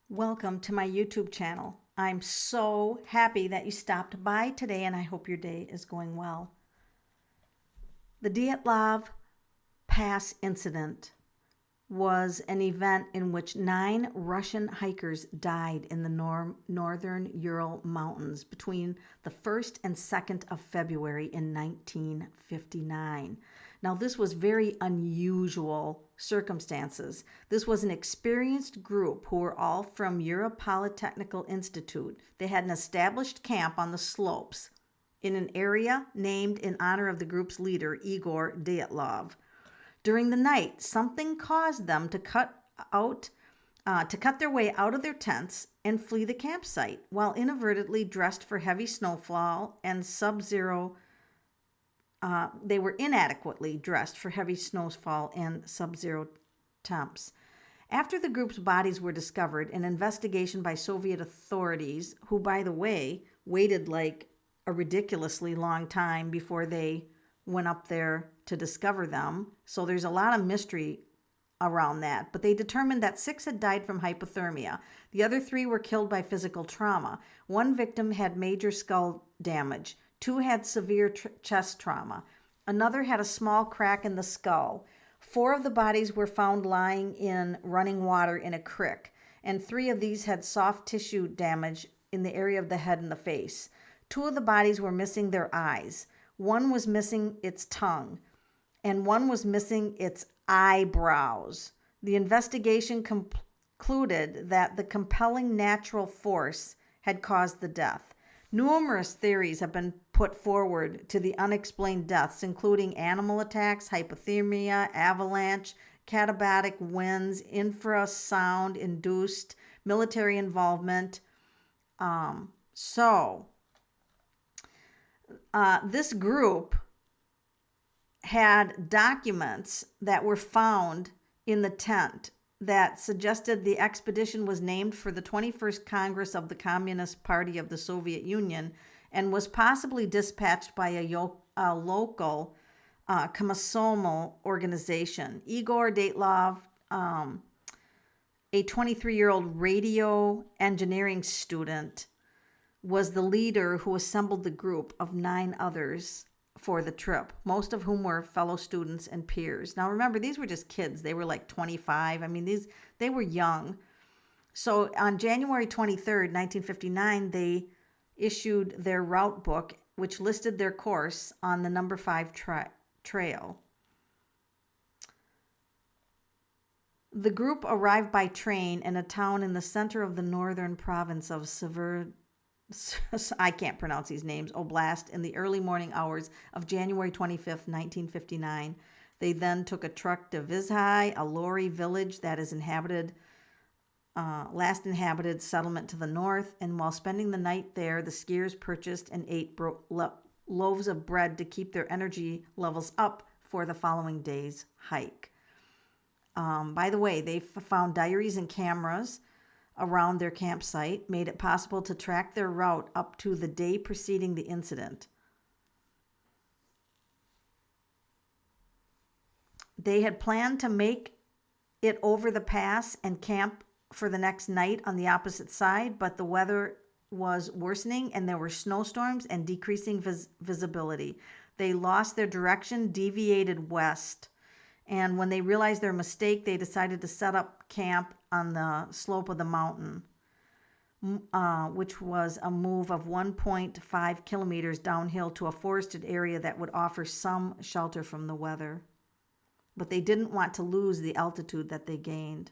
Welcome to my YouTube channel. I'm so happy that you stopped by today and I hope your day is going well. The Dyatlov Pass incident was an event in which 9 Russian hikers died in the northern Ural Mountains between the 1st and 2nd of February in 1959. Now, this was very unusual circumstances. This was an experienced group who were all from Ural Polytechnical Institute. They had an established camp on the slopes in an area named in honor of the group's leader, Igor Dyatlov. During the night, something caused them to cut their way out of their tents and flee the campsite while inadvertently dressed for heavy snowfall and sub-zero. They were inadequately dressed for heavy snowfall and sub-zero temps. After the group's bodies were discovered, an investigation by Soviet authorities, who, by the way, waited like a ridiculously long time before they went up there to discover them. So there's a lot of mystery around that. But they determined that 6 had died from hypothermia. The other 3 were killed by physical trauma. 1 victim had major skull damage. 2 had severe chest trauma. Another had a small crack in the skull. 4 of the bodies were found lying in running water in a creek, and 3 of these had soft tissue damage in the area of the head and the face. 2 of the bodies were missing their eyes. 1 was missing its tongue, and 1 was missing its eyebrows. The investigation concluded that the compelling natural force had caused the death. Numerous theories have been put forward to the unexplained deaths, including animal attacks, hypothermia, avalanche, katabatic winds, infrasound-induced military involvement. This group had documents that were found in the tent that suggested the expedition was named for the 21st Congress of the Communist Party of the Soviet Union and was possibly dispatched by a local Komsomol organization. Igor Dyatlov, a 23-year-old radio engineering student, was the leader who assembled the group of 9 others for the trip, most of whom were fellow students and peers. Now remember, these were just kids. They were like 25. I mean, they were young. So on January 23rd, 1959, they issued their route book, which listed their course on the number 5 trail. The group arrived by train in a town in the center of the northern province of I can't pronounce these names, Oblast, in the early morning hours of January 25th, 1959. They then took a truck to Vizhai, a Lori village that is last inhabited settlement to the north, and while spending the night there, the skiers purchased and ate loaves of bread to keep their energy levels up for the following day's hike. By the way, they found diaries and cameras around their campsite, made it possible to track their route up to the day preceding the incident. They had planned to make it over the pass and camp for the next night on the opposite side, but the weather was worsening and there were snowstorms and decreasing visibility. They lost their direction, deviated west, and when they realized their mistake, they decided to set up camp on the slope of the mountain, which was a move of 1.5 kilometers downhill to a forested area that would offer some shelter from the weather. But they didn't want to lose the altitude that they gained.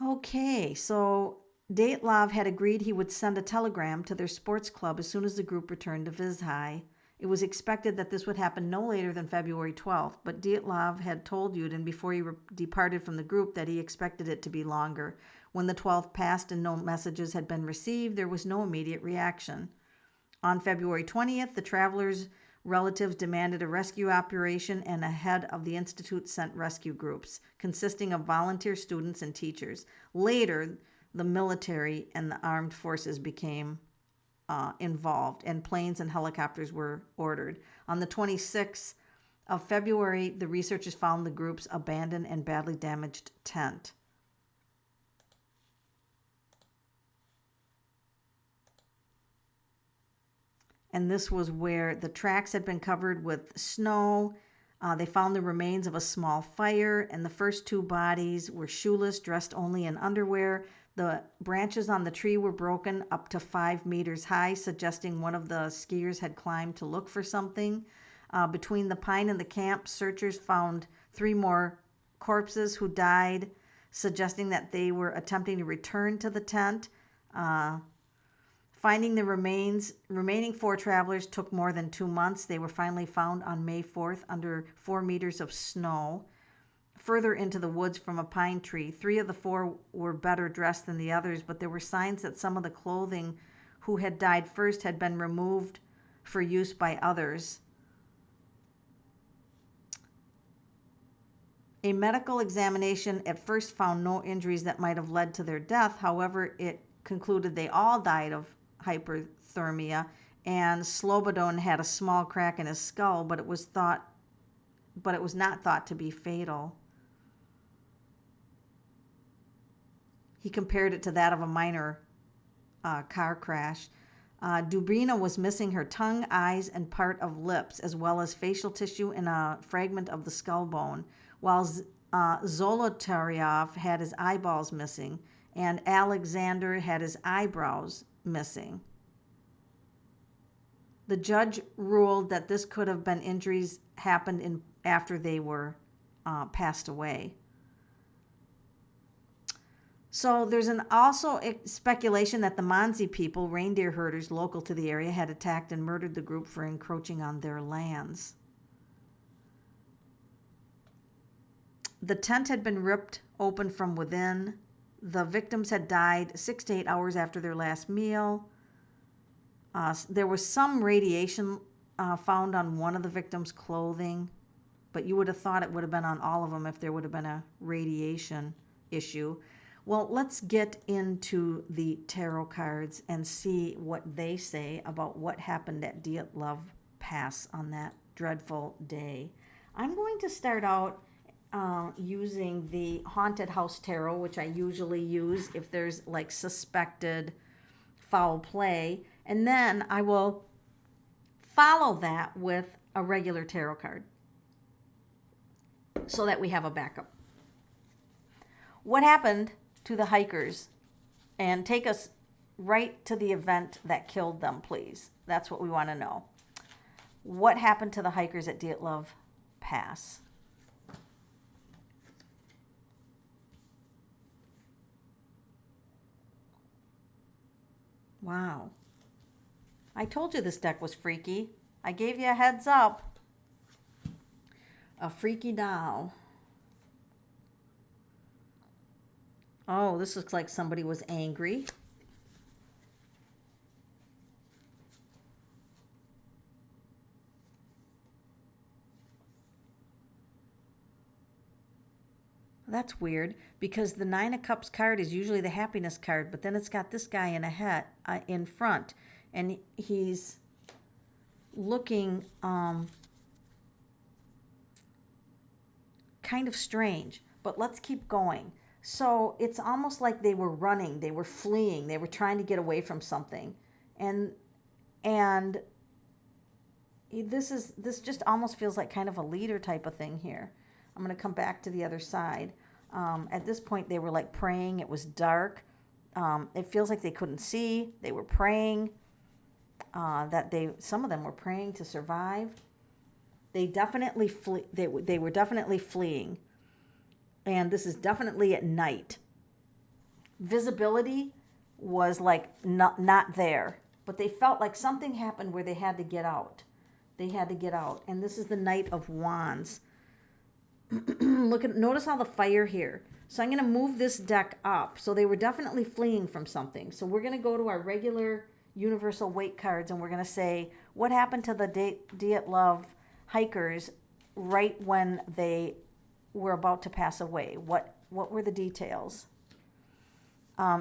Okay, so Dyatlov had agreed he would send a telegram to their sports club as soon as the group returned to Vizhai. It was expected that this would happen no later than February 12th, but Dyatlov had told Yudin before he departed from the group that he expected it to be longer. When the 12th passed and no messages had been received, there was no immediate reaction. On February 20th, the travelers' relatives demanded a rescue operation, and a head of the institute sent rescue groups, consisting of volunteer students and teachers. Later, the military and the armed forces became involved, and planes and helicopters were ordered. On the 26th of February, the researchers found the group's abandoned and badly damaged tent. and this was where the tracks had been covered with snow. They found the remains of a small fire, and the first two bodies were shoeless, dressed only in underwear. The branches on the tree were broken up to 5 meters high, suggesting one of the skiers had climbed to look for something. Between the pine and the camp, searchers found 3 more corpses who died, suggesting that they were attempting to return to the tent. Finding the remaining 4 travelers took more than 2 months. They were finally found on May 4th under 4 meters of snow, further into the woods from a pine tree. 3 of the 4 were better dressed than the others, but there were signs that some of the clothing who had died first had been removed for use by others. A medical examination at first found no injuries that might have led to their death. However, it concluded they all died of hyperthermia, and Slobodin had a small crack in his skull, but it was not thought to be fatal. He compared it to that of a minor car crash. Dubrina was missing her tongue, eyes, and part of lips, as well as facial tissue and a fragment of the skull bone, while Zolotaryov had his eyeballs missing, and Alexander had his eyebrows missing. The judge ruled that this could have been injuries happened after they were passed away. So there's also speculation that the Mansi people, reindeer herders local to the area, had attacked and murdered the group for encroaching on their lands. The tent had been ripped open from within. The victims had died 6 to 8 hours after their last meal. There was some radiation found on one of the victims' clothing, but you would have thought it would have been on all of them if there would have been a radiation issue. Well, let's get into the tarot cards and see what they say about what happened at Dyatlov Pass on that dreadful day. I'm going to start out using the Haunted House Tarot, which I usually use if there's like suspected foul play, and then I will follow that with a regular tarot card so that we have a backup. What happened to the hikers? And take us right to the event that killed them, please. That's what we want to know. What happened to the hikers at Dyatlov Pass? Wow. I told you this deck was freaky. I gave you a heads up. A freaky doll. Oh, this looks like somebody was angry. That's weird because the Nine of Cups card is usually the happiness card, but then it's got this guy in a hat in front, and he's looking kind of strange. But let's keep going. So it's almost like they were running, they were fleeing, they were trying to get away from something, and this just almost feels like kind of a leader type of thing here. I'm going to come back to the other side. At this point, they were like praying. It was dark. It feels like they couldn't see. They were praying. Some of them were praying to survive. They definitely they were definitely fleeing, and this is definitely at night. Visibility was like not there, but they felt like something happened where they had to get out. They had to get out, and this is the Knight of Wands. Notice all the fire here. So I'm going to move this deck up. So they were definitely fleeing from something. So we're going to go to our regular universal weight cards, and we're going to say what happened to the Dyatlov hikers right when they were about to pass away. What were the details?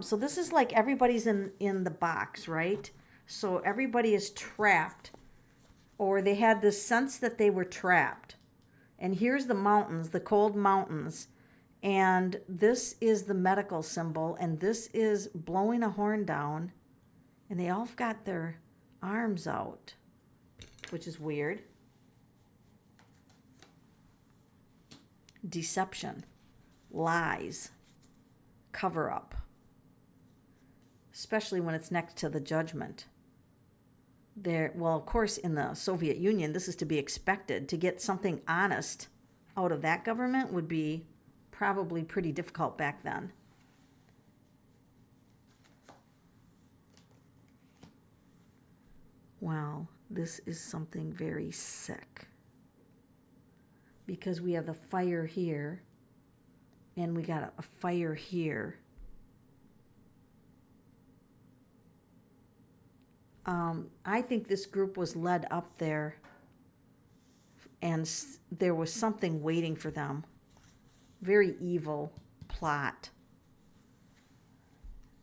So this is like everybody's in the box, right? So everybody is trapped, or they had this sense that they were trapped. And here's the mountains, the cold mountains. And this is the medical symbol. And this is blowing a horn down. And they all got their arms out. which is weird. Deception, lies, cover up, especially when it's next to the judgment. Well, of course, in the Soviet Union, this is to be expected. To get something honest out of that government would be probably pretty difficult back then. Wow, this is something very sick. Because we have the fire here, and we got a fire here. I think this group was led up there, and there was something waiting for them. Very evil plot.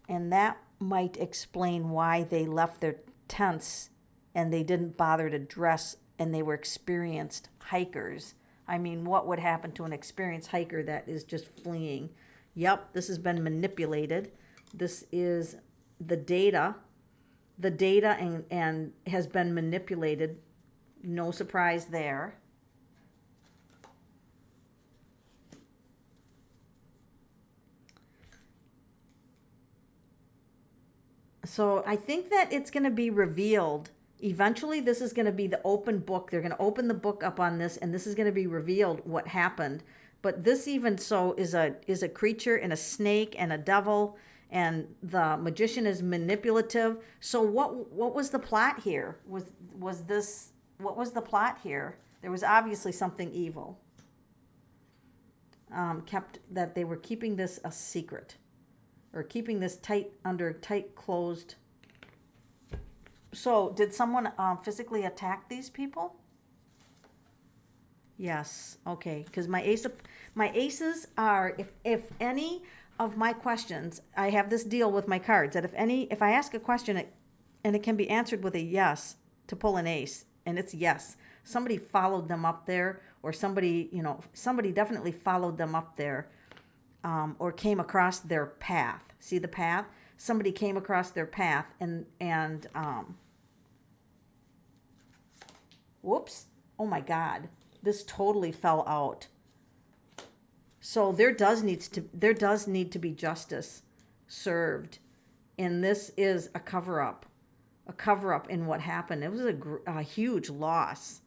And that might explain why they left their tents and they didn't bother to dress, and they were experienced hikers. I mean, what would happen to an experienced hiker that is just fleeing? Yep, this has been manipulated. This is the data. The data and has been manipulated. No surprise there. So I think that it's going to be revealed. Eventually, this is going to be the open book. They're going to open the book up on this, and this is going to be revealed what happened. But this even so is a creature and a snake and a devil, and the magician is manipulative. So what was the plot here? Was this, what was the plot here? There was obviously something evil. That they were keeping this a secret, or keeping this tight closed. So did someone physically attack these people? Yes. Okay. Because my aces are, if any of my questions, I have this deal with my cards that if I ask a question and it can be answered with a yes to pull an ace, and it's yes, somebody followed them up there, or somebody definitely followed them up there, or came across their path. See the path? Somebody came across their path and whoops, oh my God, this totally fell out. So there does need to be justice served, and this is a cover-up in what happened. It was a huge loss.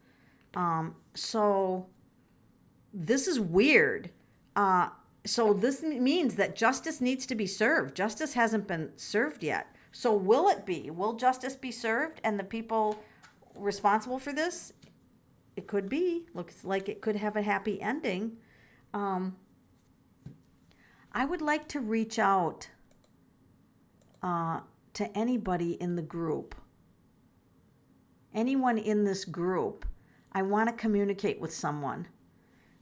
So this is weird. So this means that justice needs to be served. Justice hasn't been served yet. So will it be? Will justice be served, and the people responsible for this? It could be. Looks like it could have a happy ending. I would like to reach out to anybody in the group. Anyone in this group. I want to communicate with someone.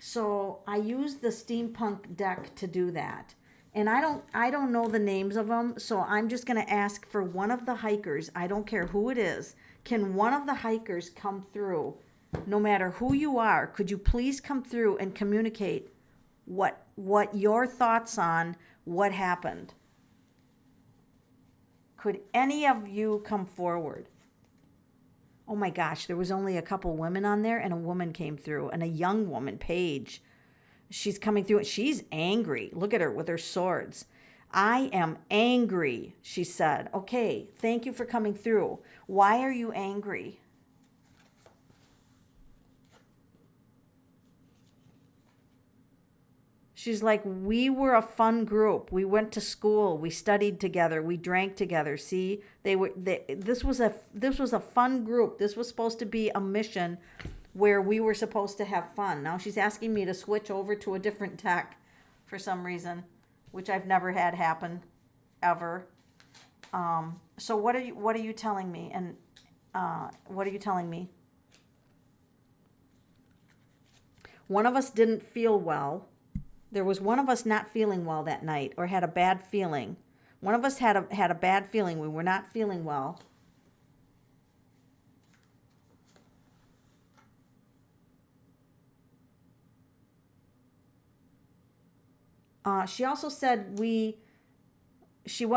So I use the steampunk deck to do that. And I don't know the names of them, so I'm just going to ask for one of the hikers. I don't care who it is. Can one of the hikers come through? No matter who you are, could you please come through and communicate what your thoughts on what happened? Could any of you come forward? Oh my gosh, there was only a couple women on there, and a woman came through, and a young woman, Paige. She's coming through, and she's angry. Look at her with her swords. I am angry, she said. Okay, thank you for coming through. Why are you angry? She's like, we were a fun group. We went to school. We studied together. We drank together. See, this was a fun group. This was supposed to be a mission where we were supposed to have fun. Now she's asking me to switch over to a different deck for some reason, which I've never had happen ever. So what are you telling me? And what are you telling me? One of us didn't feel well. There was one of us not feeling well that night, or had a bad feeling. One of us had a bad feeling. We were not feeling well. She also said we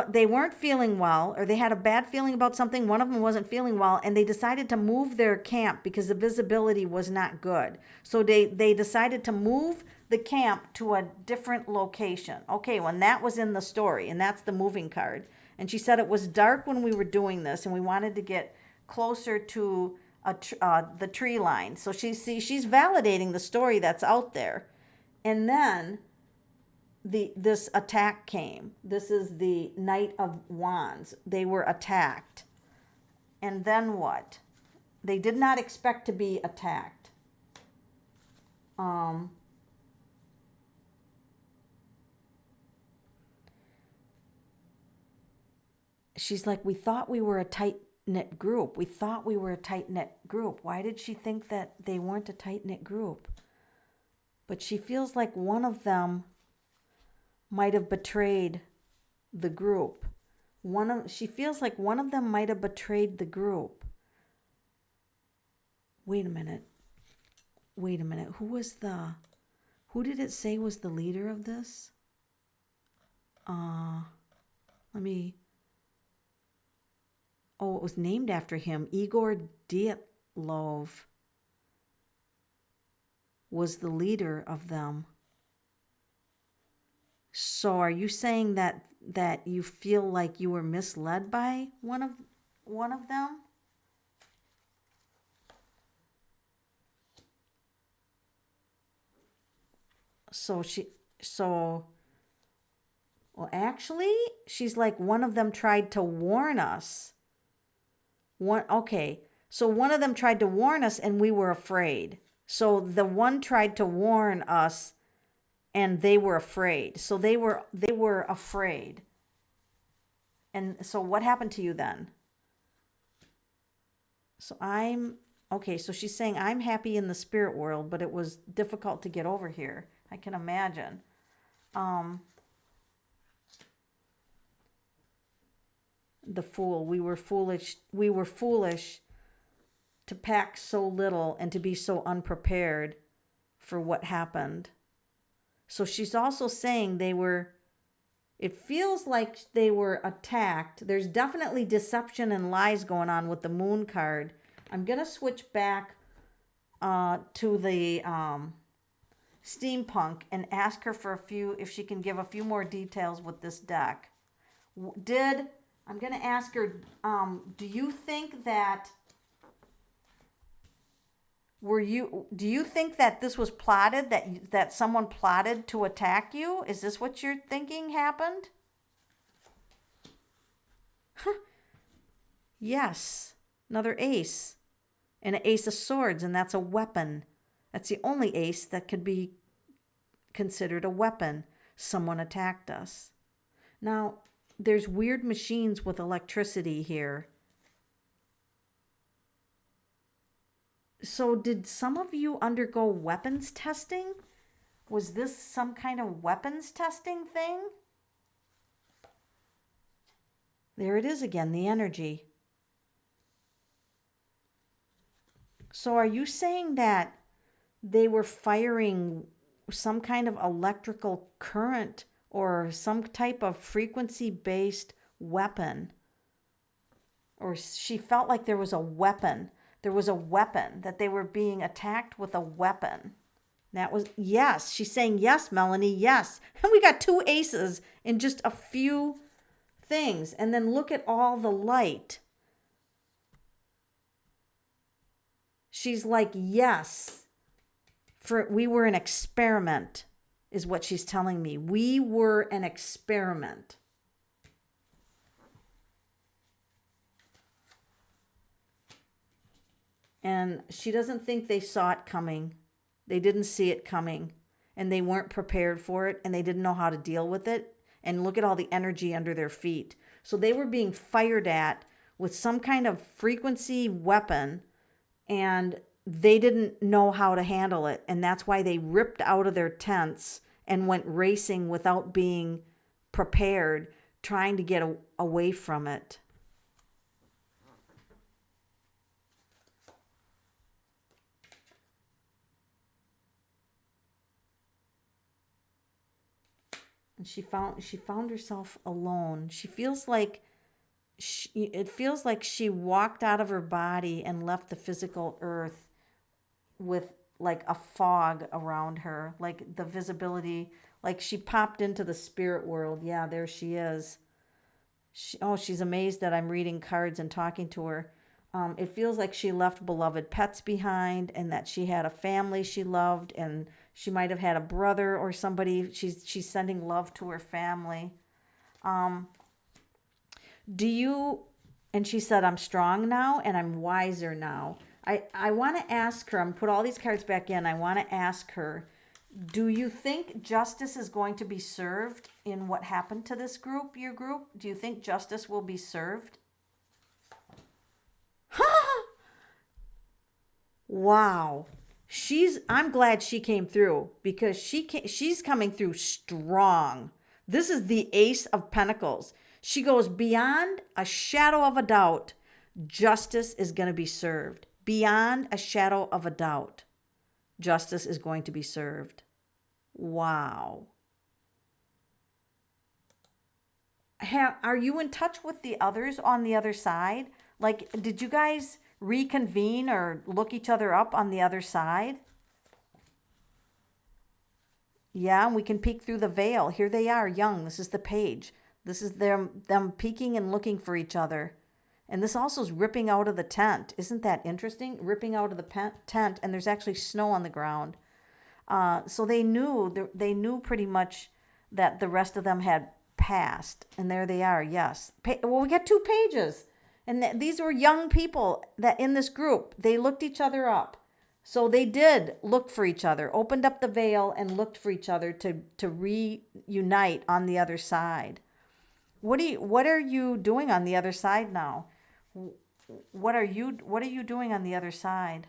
they weren't feeling well, or they had a bad feeling about something. One of them wasn't feeling well, and they decided to move their camp because the visibility was not good. So they decided to move the camp to a different location. Okay, when that was in the story, and that's the moving card. And she said it was dark when we were doing this, and we wanted to get closer to the tree line. So she's validating the story that's out there. And then this attack came. This is the Knight of Wands. They were attacked. And then what? They did not expect to be attacked. She's like, we thought we were a tight-knit group. We thought we were a tight-knit group. Why did she think that they weren't a tight-knit group? But she feels like one of them might have betrayed the group. She feels like one of them might have betrayed the group. Wait a minute. Who did it say was the leader of this? It was named after him. Igor Dyatlov was the leader of them. So are you saying that you feel like you were misled by one of them? Well, actually, she's like, one of them tried to warn us. So one of them tried to warn us and we were afraid. So the one tried to warn us and they were afraid. So they were afraid. And so what happened to you then? So so she's saying, I'm happy in the spirit world, but it was difficult to get over here. I can imagine. The Fool. We were foolish to pack so little and to be so unprepared for what happened. So she's also saying it feels like they were attacked. There's definitely deception and lies going on with the Moon card. I'm going to switch back to the steampunk and ask her if she can give a few more details with this deck. I'm going to ask her, do you think that this was plotted, that someone plotted to attack you? Is this what you're thinking happened? Yes. Another ace. And an ace of swords, and that's a weapon. That's the only ace that could be considered a weapon. Someone attacked us. Now, there's weird machines with electricity here. So did some of you undergo weapons testing? Was this some kind of weapons testing thing? There it is again, the energy. So are you saying that they were firing some kind of electrical current or some type of frequency-based weapon? Or she felt like there was a weapon. There was a weapon, that they were being attacked with a weapon. Yes. She's saying yes, Melanie, yes. And we got 2 aces in just a few things. And then look at all the light. She's like, yes. We were an experiment, is what she's telling me. We were an experiment. And she doesn't think they saw it coming. They didn't see it coming. And they weren't prepared for it. And they didn't know how to deal with it. And look at all the energy under their feet. So they were being fired at with some kind of frequency weapon. And they didn't know how to handle it. And that's why they ripped out of their tents and went racing without being prepared, trying to get away from it. And she found herself alone. She feels like it feels like she walked out of her body and left the physical earth with like a fog around her, like the visibility, like she popped into the spirit world. Yeah, there she is. She's amazed that I'm reading cards and talking to her. It feels like she left beloved pets behind, and that she had a family she loved, and she might have had a brother or somebody. She's sending love to her family. Do you? And she said, I'm strong now and I'm wiser now. I want to ask her. I'm put all these cards back in. I want to ask her. Do you think justice is going to be served in what happened to this group, your group? Do you think justice will be served? Wow. I'm glad she came through, because she's coming through strong. This is the Ace of Pentacles. She goes, beyond a shadow of a doubt, justice is going to be served. Beyond a shadow of a doubt, justice is going to be served. Wow. Are you in touch with the others on the other side? Like, did you guys reconvene or look each other up on the other side? Yeah, and we can peek through the veil. Here they are, young. This is the page. This is them peeking and looking for each other. And this also is ripping out of the tent. Isn't that interesting? Ripping out of the tent, and there's actually snow on the ground. So they knew pretty much that the rest of them had passed, and there they are. Yes. Well, we got 2 pages, and these were young people that in this group. They looked each other up. So they did look for each other, opened up the veil and looked for each other to reunite on the other side. What are you doing on the other side now? What are you doing on the other side?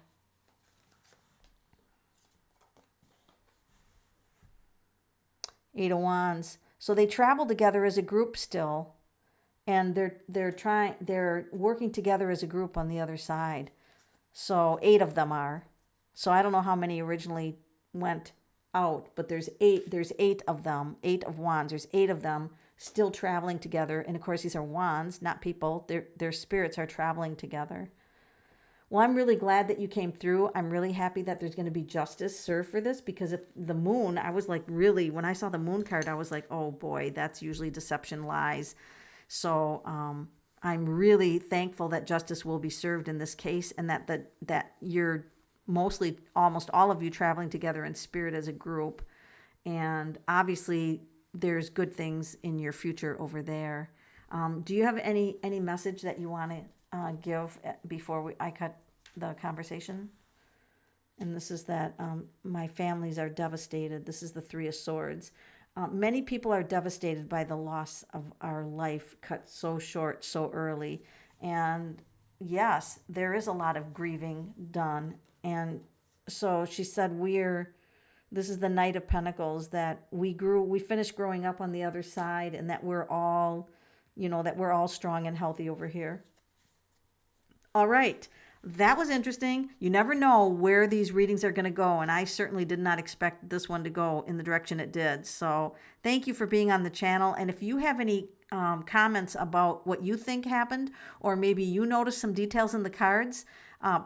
Eight of Wands. So they travel together as a group still, and they're working together as a group on the other side. So 8 of them are. So I don't know how many originally went out, but there's 8 of them, 8 of Wands. There's 8 of them still traveling together. And of course, these are wands, not people. Their spirits are traveling together. Well, I'm really glad that you came through. I'm really happy that there's going to be justice served for this, because if the moon, I was like, really, when I saw the moon card, I was like, oh boy, that's usually deception, lies. So I'm really thankful that justice will be served in this case, and that you're mostly, almost all of you, traveling together in spirit as a group. And obviously there's good things in your future over there. Do you have any message that you want to give before I cut the conversation? And this is that my families are devastated. This is the 3 of Swords. Many people are devastated by the loss of our life cut so short, so early. And yes, there is a lot of grieving done. And so she said, this is the Knight of Pentacles, that we finished growing up on the other side, and that we're all strong and healthy over here. All right. That was interesting. You never know where these readings are going to go, and I certainly did not expect this one to go in the direction it did. So thank you for being on the channel. And if you have any comments about what you think happened, or maybe you noticed some details in the cards,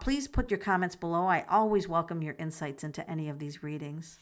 please put your comments below. I always welcome your insights into any of these readings.